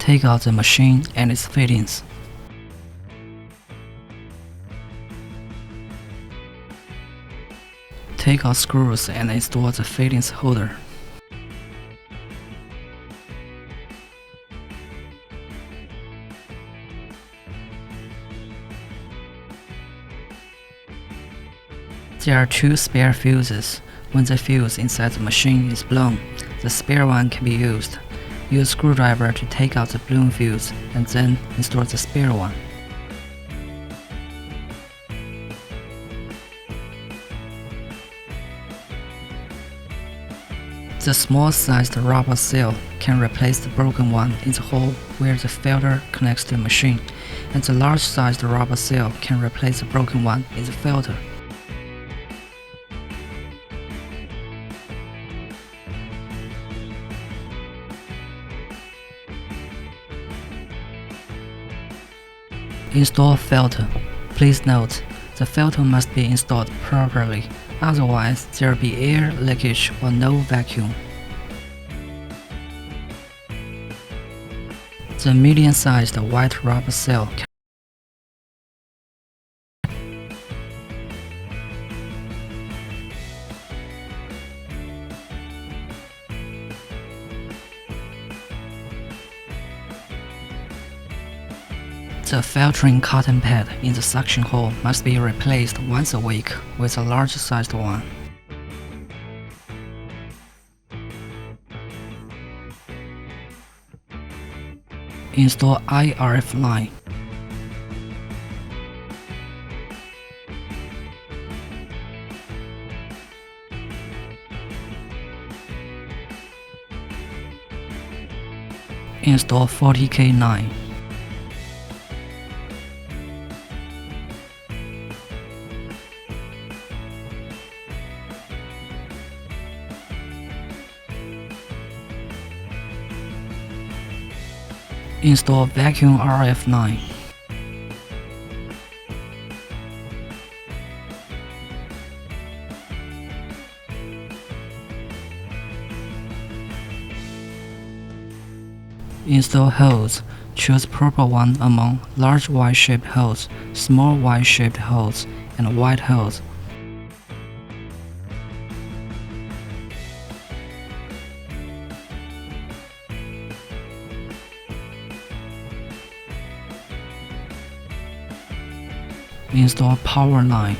Take out the machine and its fittings. Take out screws and install the fittings holder. There are two spare fuses. When the fuse inside the machine is blown, the spare one can be used. Use a screwdriver to take out the blown fuse and then install the spare one. The small-sized rubber seal can replace the broken one in the hole where the filter connects to the machine, and the large-sized rubber seal can replace the broken one in the filter. Install filter. Please note, the filter must be installed properly, otherwise there will be air leakage or no vacuum. The medium-sized white rubber seal can The filtering cotton pad in the suction hole must be replaced once a week with a large-sized one. Install IRF line. Install 40K line. Install vacuum RF line. Install hose. Choose proper one among large Y-shaped holes, small Y-shaped holes, and wide holes. Install power line.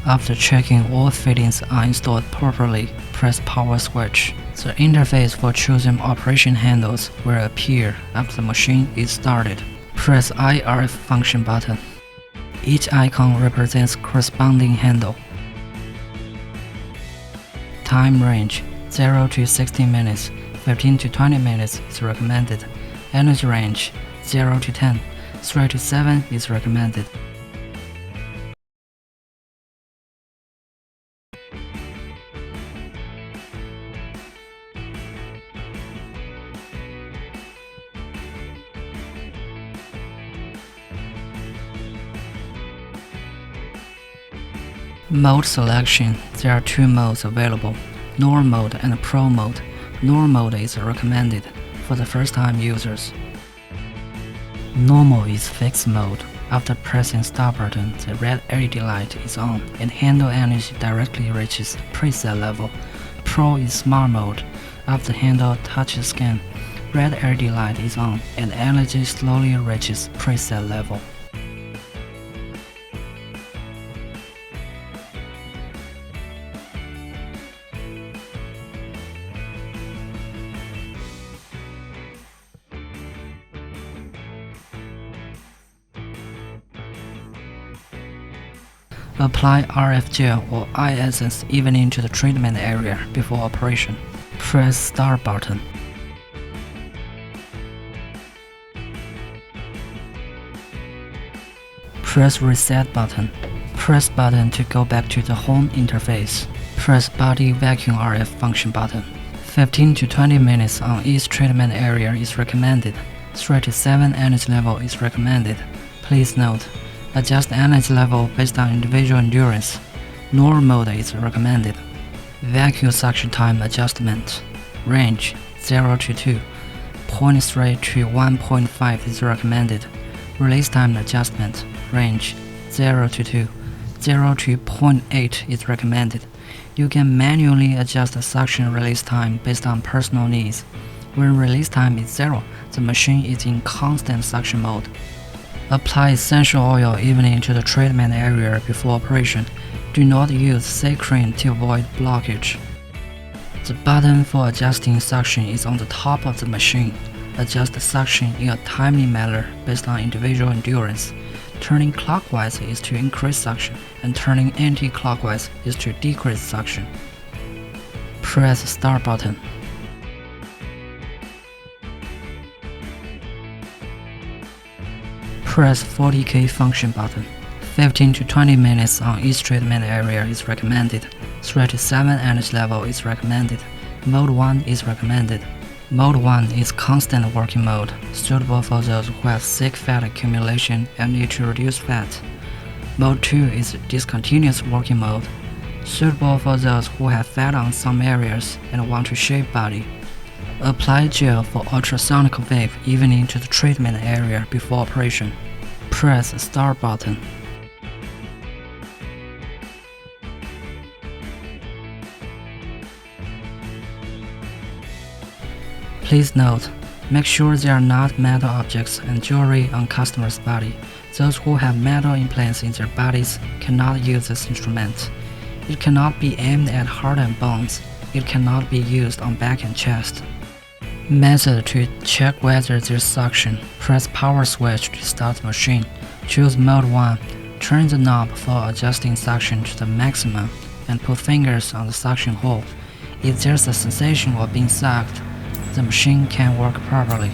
After checking all fittings are installed properly, press power switch. The interface for choosing operation handles will appear after the machine is started. Press IRF function button. Each icon represents corresponding handle. Time range 0 to 60 minutes, 15 to 20 minutes is recommended. Energy range 0 to 10, 3 to 7 is recommended. Mode selection. There are two modes available, Normal mode and Pro mode. Normal mode is recommended for the first-time users. Normal is fixed mode. After pressing start button, the red LED light is on and handle energy directly reaches preset level. Pro is smart mode. After handle touches scan, red LED light is on and energy slowly reaches preset level. Apply RF gel or eye essence evenly to the treatment area before operation. Press start button. Press reset button. Press button to go back to the home interface. Press body vacuum RF function button. 15 to 20 minutes on each treatment area is recommended. 3 to 7 energy level is recommended. Please note, adjust energy level based on individual endurance. Normal mode is recommended. Vacuum suction time adjustment. Range 0 to 2. 0.3 to 1.5 is recommended. Release time adjustment. Range 0 to 2. 0 to 0.8 is recommended. You can manually adjust the suction release time based on personal needs. When release time is 0, the machine is in constant suction mode. Apply essential oil evenly to the treatment area before operation. Do not use saccharine to avoid blockage. The button for adjusting suction is on the top of the machine. Adjust the suction in a timely manner based on individual endurance. Turning clockwise is to increase suction, and turning anti-clockwise is to decrease suction. Press Start button. Press 40K function button. 15 to 20 minutes on each treatment area is recommended. 3 to 7 energy level is recommended. Mode 1 is recommended. Mode 1 is constant working mode, suitable for those who have sick fat accumulation and need to reduce fat. Mode 2 is discontinuous working mode, suitable for those who have fat on some areas and want to shape body. Apply gel for ultrasonic wave evenly to the treatment area before operation. Press Start button. Please note, make sure there are not metal objects and jewelry on customer's body. Those who have metal implants in their bodies cannot use this instrument. It cannot be aimed at heart and bones. It cannot be used on back and chest. Method to check whether there's suction. Press power switch to start the machine. Choose mode 1. Turn the knob for adjusting suction to the maximum and put fingers on the suction hole. If there's a sensation of being sucked, the machine can work properly.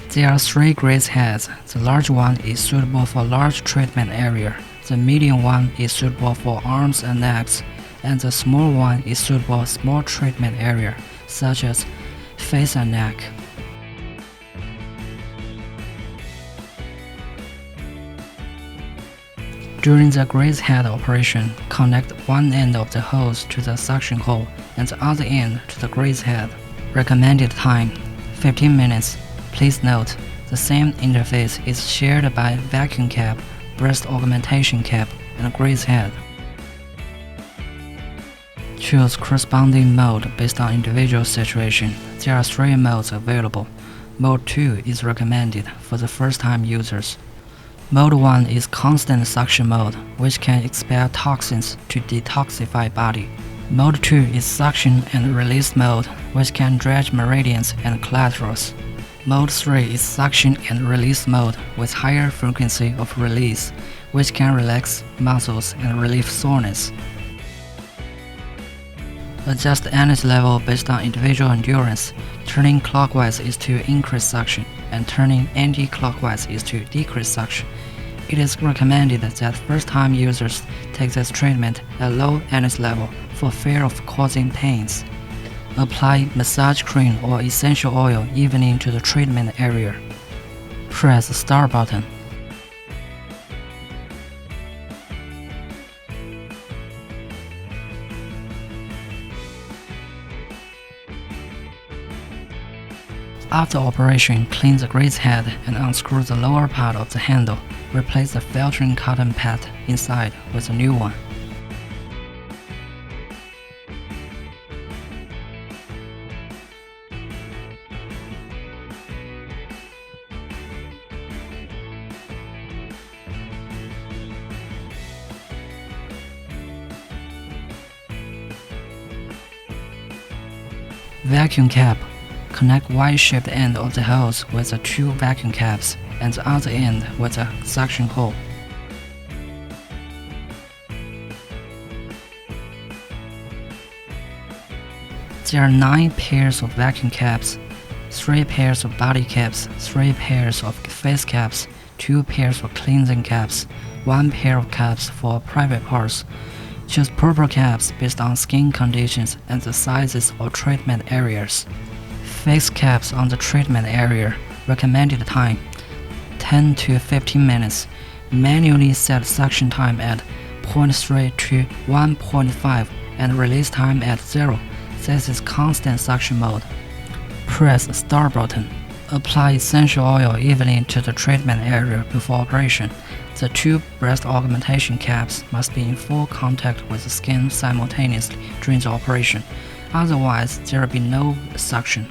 There are 3 graze heads. The large one is suitable for large treatment area. The medium one is suitable for arms and legs, and the small one is suitable for small treatment area, such as face and neck. During the graze head operation, connect one end of the hose to the suction hole and the other end to the graze head. Recommended time 15 minutes. Please note, the same interface is shared by vacuum cap, breast augmentation cap, and graze head. Choose corresponding mode based on individual situation. There are 3 modes available. Mode 2 is recommended for the first-time users. Mode 1 is constant suction mode, which can expel toxins to detoxify body. Mode 2 is suction and release mode, which can dredge meridians and collaterals. Mode 3 is suction and release mode with higher frequency of release, which can relax muscles and relieve soreness. Adjust energy level based on individual endurance. Turning clockwise is to increase suction, and turning anti-clockwise is to decrease suction. It is recommended that first-time users take this treatment at low energy level for fear of causing pains. Apply massage cream or essential oil evenly to the treatment area. Press the Start button. After operation, clean the graze head and unscrew the lower part of the handle. Replace the filtering cotton pad inside with a new one. Vacuum cap. Connect Y-shaped end of the hose with the 2 vacuum caps and the other end with a suction hole. There are 9 pairs of vacuum caps, 3 pairs of body caps, 3 pairs of face caps, 2 pairs of cleansing caps, 1 pair of caps for private parts. Choose proper caps based on skin conditions and the sizes of treatment areas. Face caps on the treatment area. Recommended time 10 to 15 minutes. Manually set suction time at 0.3 to 1.5 and release time at 0. This is constant suction mode. Press Start button. Apply essential oil evenly to the treatment area before operation. The two breast augmentation caps must be in full contact with the skin simultaneously during the operation, otherwise there will be no suction.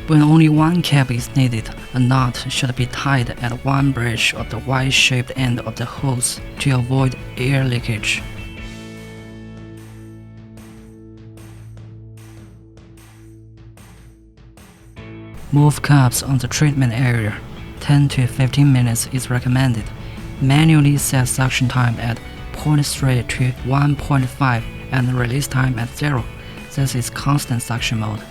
When only one cap is needed, a knot should be tied at one bridge of the Y-shaped end of the hose to avoid air leakage. Move cups on the treatment area. 10 to 15 minutes is recommended. Manually set suction time at 0.3 to 1.5 and release time at 0. This is constant suction mode.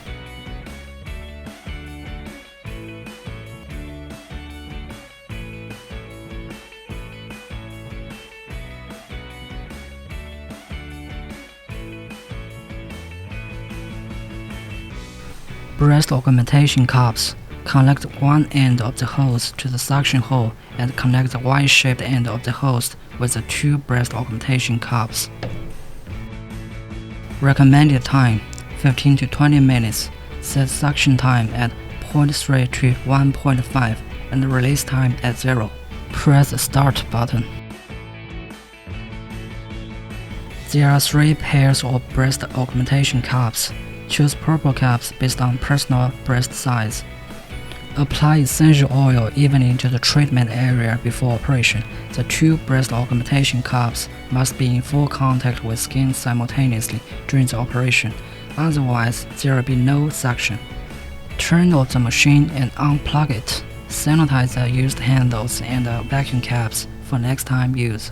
Breast augmentation cups. Connect one end of the hose to the suction hole and connect the Y-shaped end of the hose with the two breast augmentation cups. Recommended time 15 to 20 minutes. Set suction time at 0.3 to 1.5 and release time at 0. Press the Start button. There are 3 pairs of breast augmentation cups. Choose purple cups based on personal breast size. Apply essential oil evenly to the treatment area before operation. The two breast augmentation cups must be in full contact with skin simultaneously during the operation, otherwise there will be no suction. Turn off the machine and unplug it. Sanitize the used handles and vacuum caps for next time use.